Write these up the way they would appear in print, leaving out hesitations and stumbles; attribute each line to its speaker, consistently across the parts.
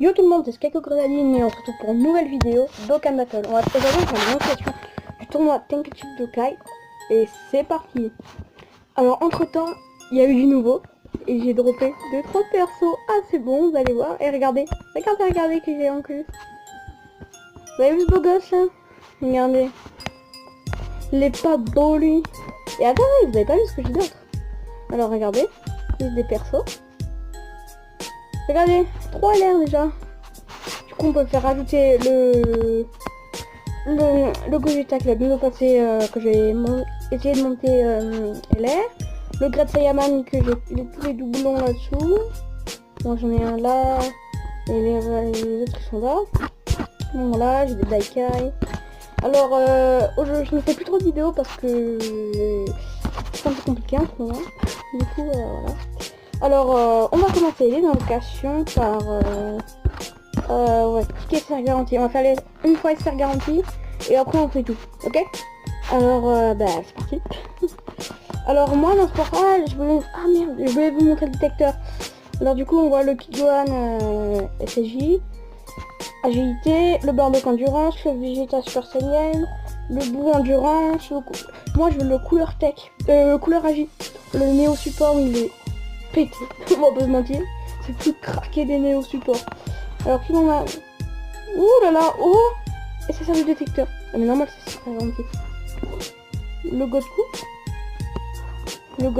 Speaker 1: Yo tout le monde, c'est Skeko Grenadine et on se retrouve pour une nouvelle vidéo d'Okan Battle. On va aujourd'hui faire une question du tournoi Tenkaichi Budokai et c'est parti. Alors entre temps, il y a eu du nouveau et j'ai droppé 2-3 persos assez bons, vous allez voir. Et regardez que j'ai en plus. Vous avez vu ce beau gosse là? Regardez. Il est pas beau lui. Et attendez, vous avez pas vu ce que j'ai d'autre? Alors regardez, il y a des persos. Regardez, 3 LR déjà. Du coup on peut faire rajouter le Gogeta Club nouveau passé que j'ai essayé de monter LR. Le Great Saiyaman que j'ai tous les doublons là-dessous. Moi j'en ai un là. Et les autres ils sont là. Bon là j'ai des Daikai. Alors je ne fais plus trop de vidéos parce que c'est un peu compliqué en ce moment. Du coup voilà. Alors on va commencer les invocations par ouais, ticket SR garanti. On va faire une fois SR garanti et après on fait tout, ok? Alors bah c'est parti. Alors moi dans ce portal je voulais vous montrer le détecteur. Alors du coup on voit le Kigohan SSJ, agilité, le Bardock endurance, le Vegeta Super Saiyan, le Boo endurance, moi je veux le couleur tech, couleur agi, le Néo support il est pété, on va pas se mentir, c'est plus craqué des Néo support. Alors qui on a, ouh là là, oh, et c'est ça le détecteur, ah, mais normal c'est super gentil. Le Godku, le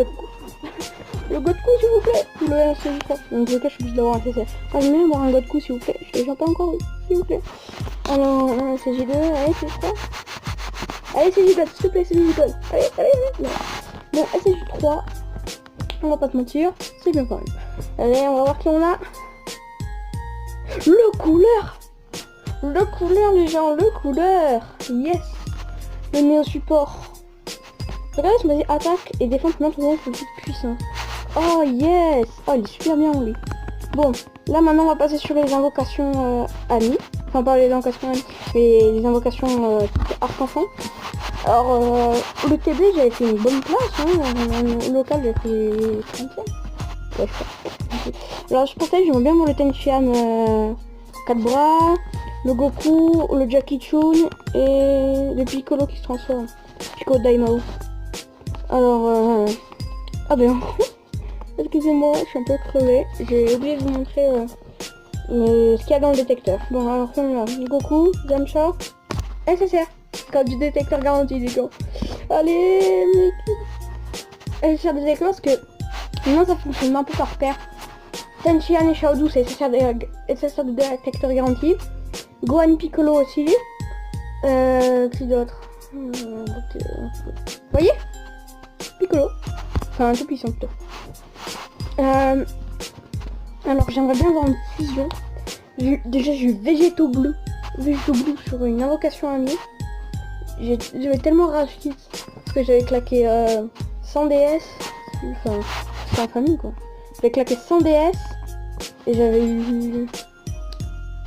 Speaker 1: Godku s'il vous plaît, le SSJ, donc le cas je suis obligé d'avoir un CCR. Ah j'aime bien avoir un Godku s'il vous plaît, je l'ai pas encore eu, s'il vous plaît. Alors un SSJ2, allez c'est ça. Allez SSJ4, s'il te plaît SSJ4, allez, non. Bon SSJ3, on va pas te mentir, c'est bien quand même. Allez on va voir qui on a. Le couleur les gens, le couleur, yes. Le Néo support. Regardez ce m'a attaque et défense maintenant c'est plus puissant. Oh yes. Oh il est super bien lui. Bon, là maintenant on va passer sur les invocations amis. Enfin pas les invocations amis, mais les invocations arc-enfant. Alors le TB j'avais fait une bonne place, hein. Le local j'ai fait 30e. Ouais, je sais. Alors je pensais que j'aimerais bien voir le Tenshinhan 4 bras, le Goku, le Jackie Chun et le Piccolo qui se transforme. Piccolo Daimao. Alors ah ben excusez-moi, je suis un peu crevée. J'ai oublié de vous montrer ce qu'il y a dans le détecteur. Bon alors on a Goku, Yamcha, SSR. Code du détecteur garanti du coup. Allez mec. SSR détecteur parce que maintenant ça fonctionne un peu par paire. Tenshinhan et Shaozu c'est SSR de détecteur garanti. Gohan Piccolo aussi. Qui d'autre? Vous voyez? Piccolo. Enfin un tout puissant plutôt. Alors j'aimerais bien avoir une fusion. Déjà j'ai eu Vegeto Blue sur une invocation amie. J'avais tellement rage parce que j'avais claqué 100 DS. Enfin c'est en famille quoi. J'avais claqué 100 DS et j'avais eu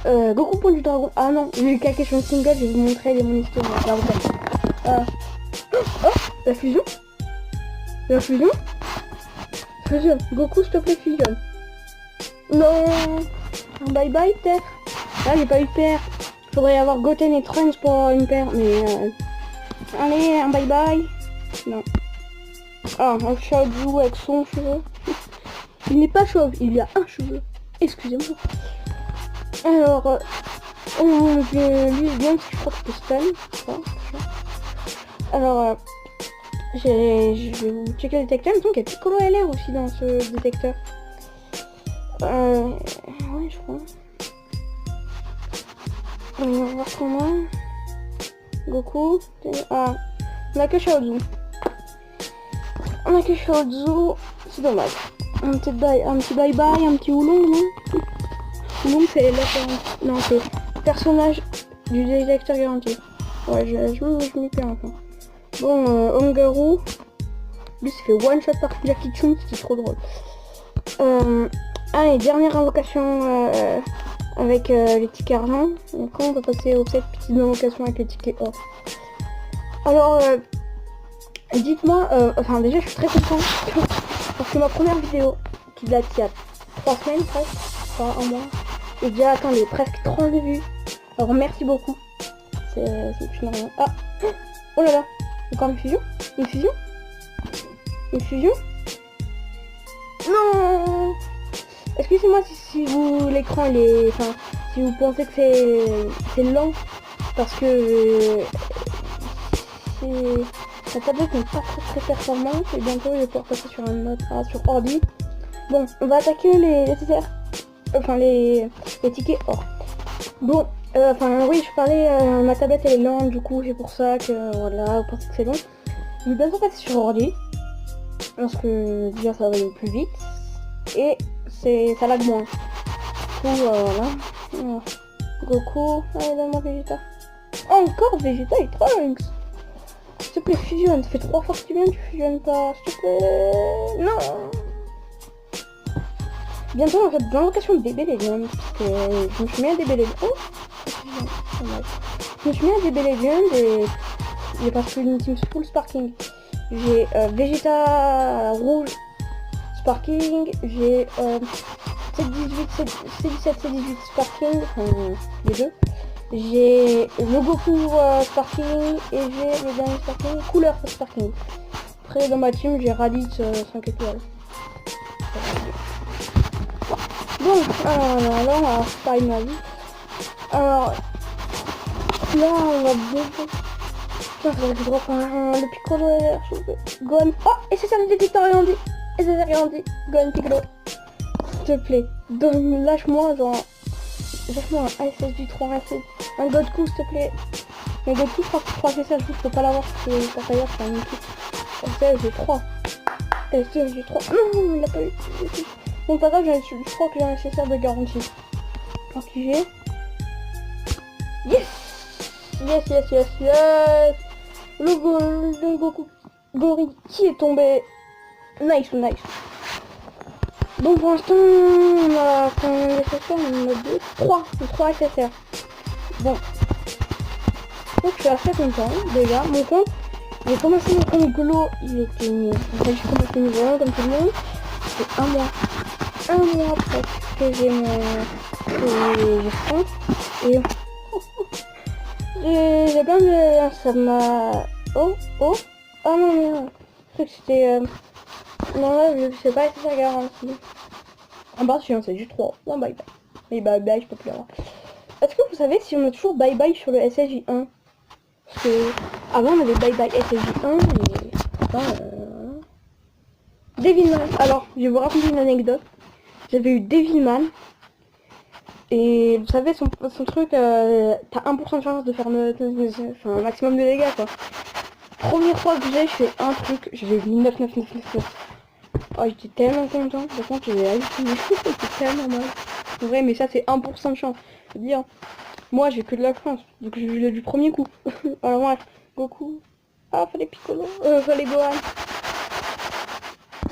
Speaker 1: Goku Point du Dragon. Ah non, j'ai eu claqué sur une single, je vais vous montrer les monitions. Oh la fusion. Fusion, Goku s'il te plaît fusionne. Non, un bye bye peut-être. Là j'ai pas eu de paire. Faudrait avoir Goten et Trunks pour avoir une paire, mais allez un bye bye. Non. Ah un Shaozu avec son cheveu. Il n'est pas chauve, il y a un cheveu. Excusez-moi. Alors lui est bien, je crois que c'est Stan. Alors je vais vous checker le détecteur, il me semble qu'il y a Piccolo LR aussi dans ce détecteur. Ouais je crois. On va voir comment. Goku. Ah, on a que Shaozu. C'est dommage. Un petit bye bye, un petit Oolong, non? Oolong c'est non c'est personnage du détecteur garanti. Ouais je m'y perds enfin. Bon, Ongaru, lui s'est fait one shot par Jackie Chun, c'était trop drôle. Allez, dernière invocation avec les tickets argent. Donc on va passer aux 7 petites invocations avec les tickets or. Alors, dites-moi, enfin déjà je suis très content parce que ma première vidéo qui date il y a 3 semaines presque, enfin un mois, Et déjà, attendez, presque 30 vues. Alors merci beaucoup. C'est une rien. Ah, oh là là, encore une fusion. Une fusion. Une fusion. Non. Excusez-moi si vous l'écran il est, enfin, si vous pensez que c'est lent, parce que la tablette n'est pas très performante et bientôt je vais pouvoir passer sur un autre, sur ordi. Bon, on va attaquer les SSR, enfin les tickets or. Bon, enfin oui, je parlais, ma tablette elle est lente, du coup c'est pour ça que voilà, vous pensez que c'est long. Je vais bientôt passer sur ordi, parce que déjà ça va aller plus vite et ça lag moins. Du coup voilà. Alors, Goku, allez donne-moi Vegeta. Encore Vegeta et Trunks. S'il te plaît fusionne, ça fait 3 fois que tu viens, tu fusionnes pas, s'il te plaît. Non. Bientôt on va faire des invocations de DB Legends, parce que je me suis mis à DB Legends. Oh, je me suis mis à DB Legends et j'ai pas fait une team full sparking. J'ai Vegeta rouge sparking, j'ai C18, C17, C18 sparking, les deux. J'ai le Goku sparking et j'ai le dernier sparking couleur sparking. Après dans ma team j'ai Raditz 5 étoiles. Bon, alors on va faire ma vie. Alors là on va beaucoup. Putain, faudrait que je drop le Piccolo LR, s'il vous plaît. Gon. Oh, et c'est ça le détecteur grandi. Et c'est ça grandi. Gon Piccolo. S'il te plaît. Lâche-moi genre. Lâche-moi un SSJ 3, un Godku s'il te plaît. Mais Godku je crois que ça, je peux pas l'avoir parce que ça d'ailleurs c'est un équipe. SSJ 3. SSJ 3. Non, il l'a pas eu. Bon pas grave, je crois que j'ai un nécessaire de garantie. Donc j'ai. Yes. Yes. Le Goku Gori qui est tombé. Nice. Donc pour l'instant on a combien de SSR? On a 2, 3, c'est 3 SSR. Bon. Donc je suis assez content déjà. Mon compte, j'ai commencé mon compte Glo, il était mis. En fait j'ai commencé niveau 1 comme tout le monde. C'est un mois après que j'ai mon compte. Et j'ai bien de. Ça m'a. Oh. Ah non. Je crois que c'était. Non là je sais pas si ça garantie. Ah bah si, c'est juste 3. Non bye bye. Mais bye bye, je peux plus avoir. Est-ce que vous savez si on a toujours bye bye sur le SSJ1? Parce que avant on avait bye bye SSJ1 et Devilman. Alors, je vais vous raconter une anecdote. J'avais eu Devilman. Et vous savez son truc, t'as 1% de chance de faire un maximum de dégâts quoi. Première fois que je fais un truc, j'avais vu 9. Oh j'étais tellement content, par contre j'ai halluciné, c'était tellement mal. C'est vrai mais ça c'est 1% de chance. Je veux dire, moi j'ai que de la chance, donc j'ai vu du premier coup. Alors moi, Goku. Ah fallait Piccolo, fallait Gohan.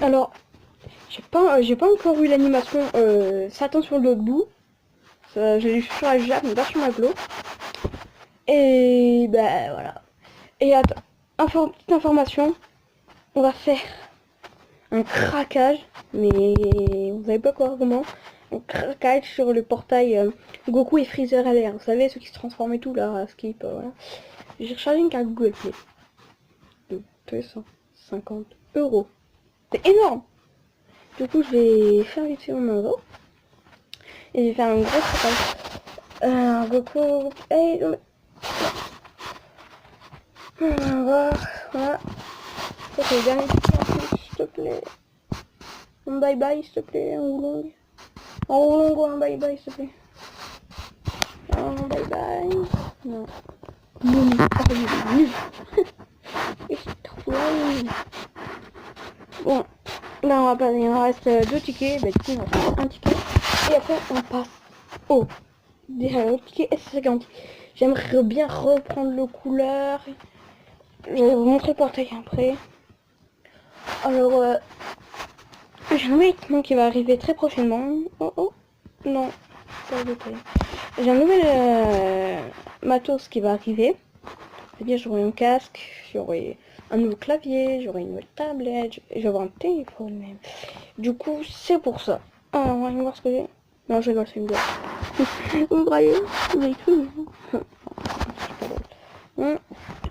Speaker 1: Alors, j'ai pas encore eu l'animation Satan sur l'autre bout. Je l'ai eu sur la Jap, mais pas sur ma Glo. Et bah voilà. Et attends, petite information, on va faire un craquage, mais vous savez pas quoi comment. Un craquage sur le portail Goku et Freezer LR. Vous savez ceux qui se transforment et tout là, skip, voilà. J'ai rechargé une carte Google Play de 250 €. C'est énorme. Du coup je vais faire vite fait mon envoi. Et je vais faire un gros craquage. Goku. Hey, non mais. On va voir. Voilà. Ça c'est le dernier ticket en plus, s'il te plaît. Un bye bye s'il te plaît, un oolong. Un oolong ou un bye bye s'il te plaît. Un bye bye. Non. Non. Bon, là on va pas, il en reste 2 tickets, bah du coup on va faire un ticket. Et après on passe au ticket S50. J'aimerais bien reprendre le couleur. Je vais vous montrer le portail après. Alors, j'ai un nouvel équipement qui va arriver très prochainement. Oh, non, pas le détail. J'ai un nouvel matos qui va arriver. C'est-à-dire j'aurai un casque, j'aurai un nouveau clavier, j'aurai une nouvelle tablette, j'aurai un téléphone même. Du coup, c'est pour ça. Alors, on va voir ce que j'ai. Non, je rigole, c'est une blague. Vous croyez? Vous avez cru? C'est pas drôle.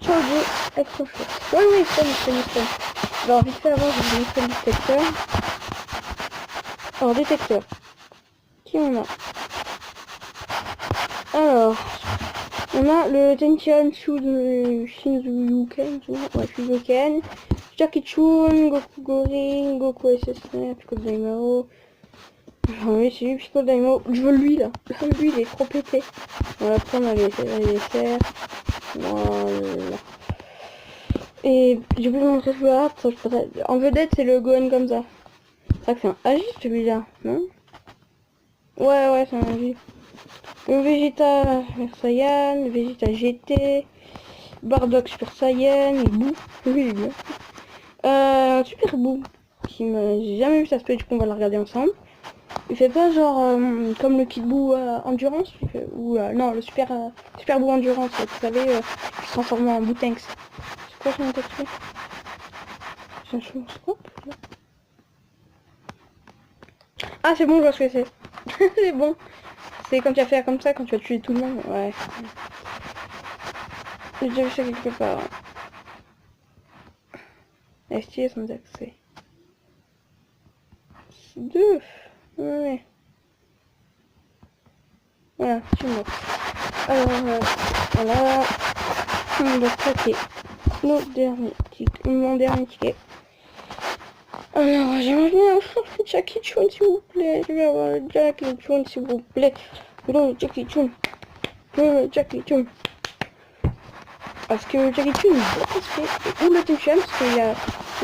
Speaker 1: Changer avec son choix. Oui, c'est. Alors, vite fait avant, je vais vous montrer le détecteur. Alors, détecteur. Qui on a? Alors, on a le Tenchion Shinzuken, ouais, Shinzuken, Jackie Chun, Goku Gorin, Goku SSR, Piccolo Daimao. Oui, c'est lui, Piccolo Daimao. Je veux lui là. Lui, il est trop pété. On va prendre les serres. Voilà. Et j'ai oublié de montrer celui-là. En vedette, c'est le Gohan comme ça. C'est vrai que c'est un Agi celui-là, non? Ouais, c'est un Agi. Le Vegeta Super Saiyan, le Vegeta GT, Bardock Super Saiyan, et Boo. Oui, il est bien. Super Boo, qui m'a jamais vu ça se peut, du coup on va la regarder ensemble. Il fait pas genre comme le Kid Boo Endurance, ou non, le Super Boo Endurance, vous savez, qui se transforme en Boo-Tanks. C'est quoi son texture? C'est un scope? Ah, c'est bon, je vois ce que c'est. C'est bon. C'est quand tu vas faire comme ça, quand tu vas tuer tout le monde. Ouais. J'ai déjà vu ça quelque part. STS sans accès. C'est deux. Ouais. Voilà, tu mort. Alors, voilà. On va traiter mon dernier ticket. Alors, j'aimerais bien avoir le Jackie Chun, s'il vous plaît. Je vais avoir le Jackie Chun, s'il vous plaît. Le Jackie Chun. Le Jackie Chun. Parce que Jackie Chun, il est respect. Ou le Tenchion, parce qu'il a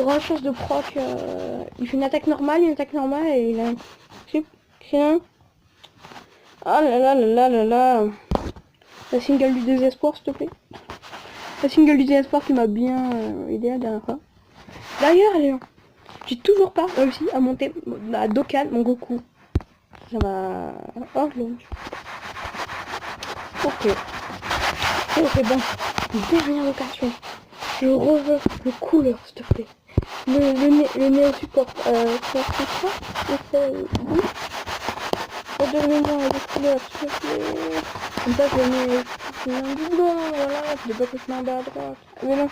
Speaker 1: grande chance de proc. Il fait une attaque normale et il a un clip. Ah là. La single du désespoir, s'il te plaît. La single du désespoir qui m'a bien aidé la dernière fois. D'ailleurs, j'ai toujours pas réussi à monter à Dokkan mon Goku. Ça m'a... Oh, ok. Ok, bon. Dernière occasion. Je reveux le couleur, s'il te plaît. Le néo support. Quoi? Redonnez-moi les couleurs, s'il te plaît. Comme ça, je mets un doublon, voilà. Je pas que je mets en bas à droite. Mais non,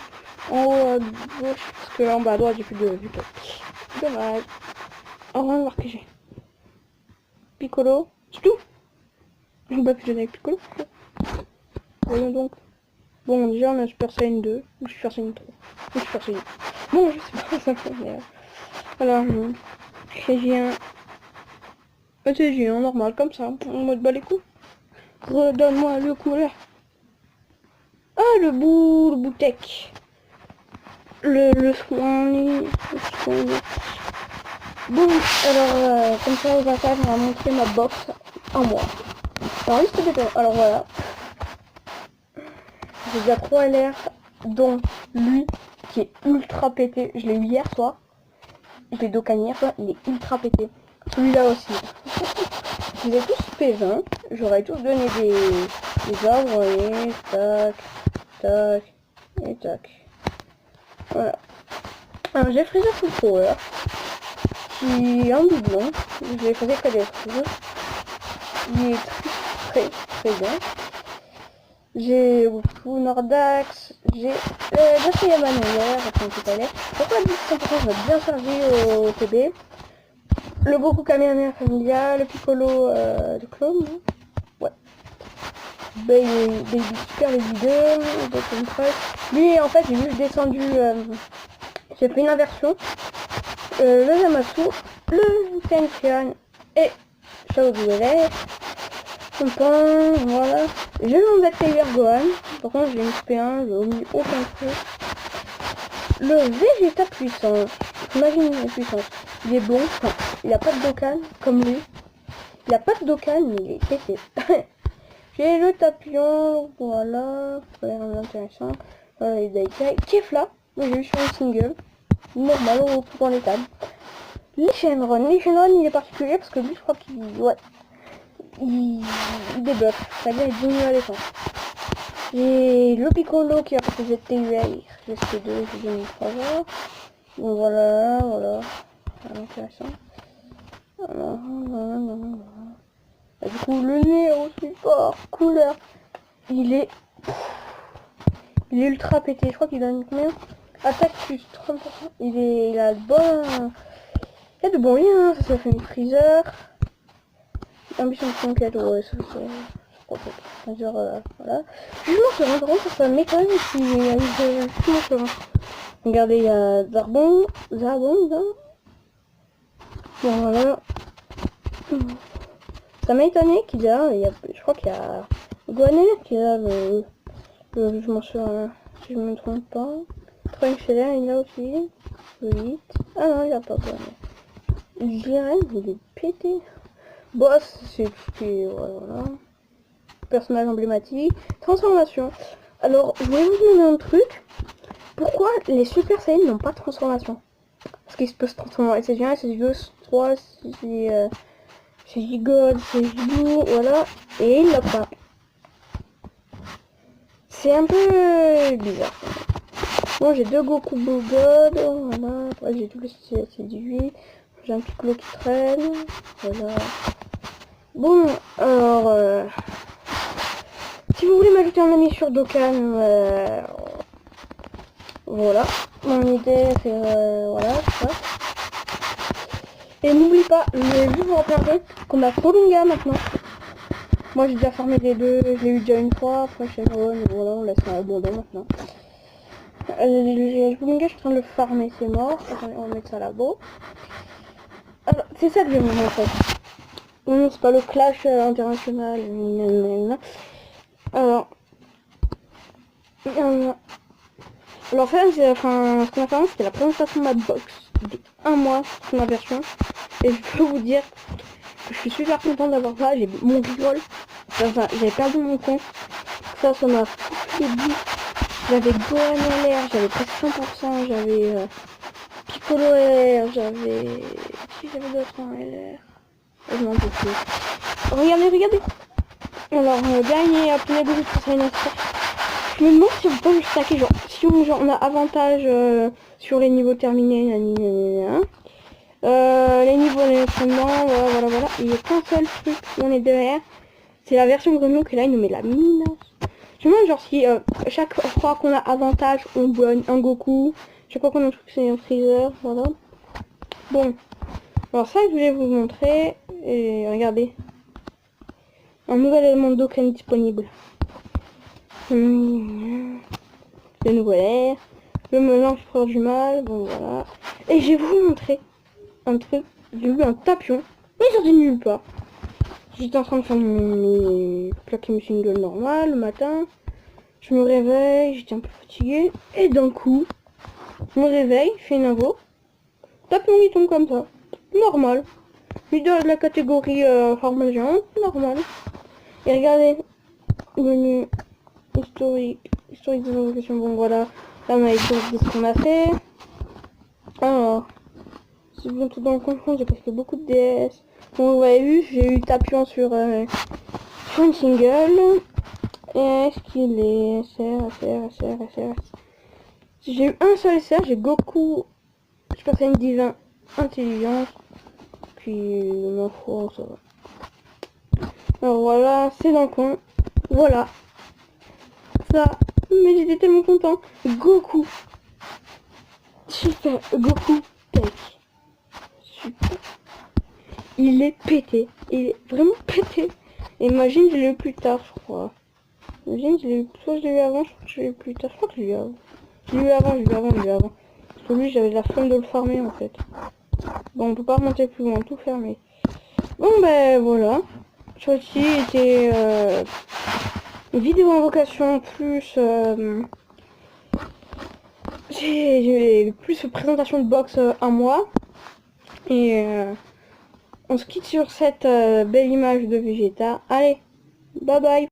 Speaker 1: en haut à gauche. Parce que en bas à droite, j'ai plus de vue. Dommage. Au revoir que j'ai. Piccolo. C'est tout. Je ne peux plus jouer avec Piccolo. Voyons donc. Bon, déjà, on a Super Saiyan 2. Ou Super Saiyan 3. Ou Super Saiyan. Bon, je sais pas ça fait, mais... Alors, j'ai un normal comme ça, en mode bas les coups. Redonne-moi le couleur. Ah, le Boo-Tech. Le soin. Bon, alors, comme ça, au passage, on va montrer ma box en moi. Alors, liste des temps. Alors, voilà. J'ai déjà 3 LR, dont lui, qui est ultra pété. Je l'ai eu hier soir. Je l'ai Dokkan hier soir, il est ultra pété. Celui-là aussi. Je les ai tous P20. J'aurais tous donné des ordres et tac, tac et tac. Voilà. Alors j'ai Freezer Full Power qui est un doublon. Je l'ai fait près des Freezer. Il est très bien. J'ai Wufu Nordax. J'ai Yaman hier, pourquoi la 10% va bien servir au TB. Le Goku Kamehameha Familia, le Piccolo de clone, ouais. Baby Super Baby 2, Dokkan Crush. Lui, en fait, j'ai juste descendu, j'ai fait une inversion. Le Zamasu, le Tenchion et Shao Guele. Voilà. J'ai mon Bactéria Gohan. Par contre, j'ai une P1, j'ai omis aucun truc. Le Vegeta puissant. Imagine la puissance. Il est bon. Enfin, il a pas de Dokkan comme lui. Il a pas de Dokkan, mais il est pété. J'ai le Tapion. Voilà. Ça a l'air intéressant. Les Daikai. Kefla. J'ai vu sur un single. Normal, au plus dans les tables. Les Shenron. Il est particulier parce que lui, je crois qu'il... Ouais. Il débuffe. C'est-à-dire, il diminue la défense. J'ai le Piccolo qui a passé GTUA, GST2, j'ai donné 3 heures. Donc voilà. Intéressant. Voilà. Du coup, le Néo support couleur, il est ultra pété. Je crois qu'il donne combien? Attaque plus 30%. Il a de bons... Il y a de bons liens, ça fait une freezer. Ambition de conquête, ouais, ça c'est... Freezer, voilà. Jugement serein, par contre, ça m'étonne s'il y a eu jugement serein. Regardez, il y a Zarbon, hein. Bon, voilà. Ça m'a étonné qu'il y a, je crois qu'il y a Goanel qui a le jugement serein, si je me trompe pas. Trunks il est là aussi. 8. Ah non, il a pas Goanel. Jiren, il est pété. Boss, c'est tout ce qui est, voilà. Personnage emblématique. Transformation. Alors, je voulais vous demander un truc. Pourquoi les Super Saiyan n'ont pas de transformation? Parce qu'ils peuvent se transformer. C'est bien, c'est Ghost 3, c'est Gigod, c'est Gigou, voilà. Et il l'a pas. C'est un peu bizarre. Moi j'ai deux Goku Blue God, voilà. Après j'ai tout le style C18. J'ai un Piccolo qui traîne. Voilà. Bon, alors... si vous voulez m'ajouter un ami sur Dokkan, voilà. Mon idée c'est... voilà, c'est ça. Et n'oublie pas, je vais juste vous rappeler qu'on a Polunga maintenant. Moi j'ai déjà farmé les deux, je l'ai eu déjà une fois, après Chevron, et voilà, on laisse un abandon maintenant. Polunga, je suis en train de le farmer, c'est mort. Attendez, on va mettre ça là-bas. Alors, c'est ça que j'aime en fait. Non, c'est pas le clash international. Alors, en fait, enfin, ce qu'on a fait, c'était la présentation de ma box de 1 mois sur ma version. Et je peux vous dire que je suis super content d'avoir ça. J'ai mon rigole. Enfin, j'avais perdu mon compte. Ça m'a fait dit. J'avais Gohan LR, j'avais presque 100%, j'avais Piccolo LR, j'avais... Qui j'avais d'autre en LR? Je m'en peux plus. Regardez. Alors, dernier appelé de je me demande si on peut le stacker, genre, si on a avantage sur les niveaux terminés, les niveaux d'entraînement, voilà. Il n'y a qu'un seul truc où on est derrière, c'est la version Gremlin, que là il nous met la mine. Je me demande genre si chaque fois qu'on a avantage, on donne un Goku, chaque fois qu'on a un truc c'est un Freezer, voilà. Bon, alors ça je voulais vous montrer, et regardez. Un nouvel élément de Dokkan disponible. Le nouvel air. Le mélange frère du mal. Bon voilà. Et je vais vous montrer un truc. J'ai vu un tapion. Mais il sorti de nulle part. J'étais en train de faire plaquer mes singles normal le matin. Je me réveille. J'étais un peu fatigué. Et d'un coup, je me réveille. Je fais une invo. Tapion qui tombe comme ça. Normal. Leader de la catégorie forme géante. Normal. Et regardez. Menu. Historique de l'évolution, bon voilà, là on a été ce qu'on a fait. Alors, si vous êtes dans le compte, j'ai presque beaucoup de DS. Bon, vous avez vu, j'ai eu Tapion sur une single. Et est-ce qu'il est SR. J'ai eu un seul SR, j'ai Goku, Super Saiyan divin, intelligence. Puis, ma foi, ça va. Alors voilà, c'est dans le coin. Voilà. Ça, mais j'étais tellement content. Goku. Super, Goku Tech. Super. Il est pété. Il est vraiment pété. Imagine, je l'ai eu plus tard, je crois. Imagine, je l'ai eu, soit je l'ai eu avant, je crois que je l'ai eu plus tard. Je crois que je l'ai eu avant. Je l'ai eu avant. Parce que lui, j'avais la flemme de le farmer, en fait. Bon, on peut pas remonter plus loin, tout fermé. Bon, ben, voilà. Celle-ci était... une vidéo invocation plus j'ai plus présentation de box un mois et on se quitte sur cette belle image de Vegeta. Allez, bye bye.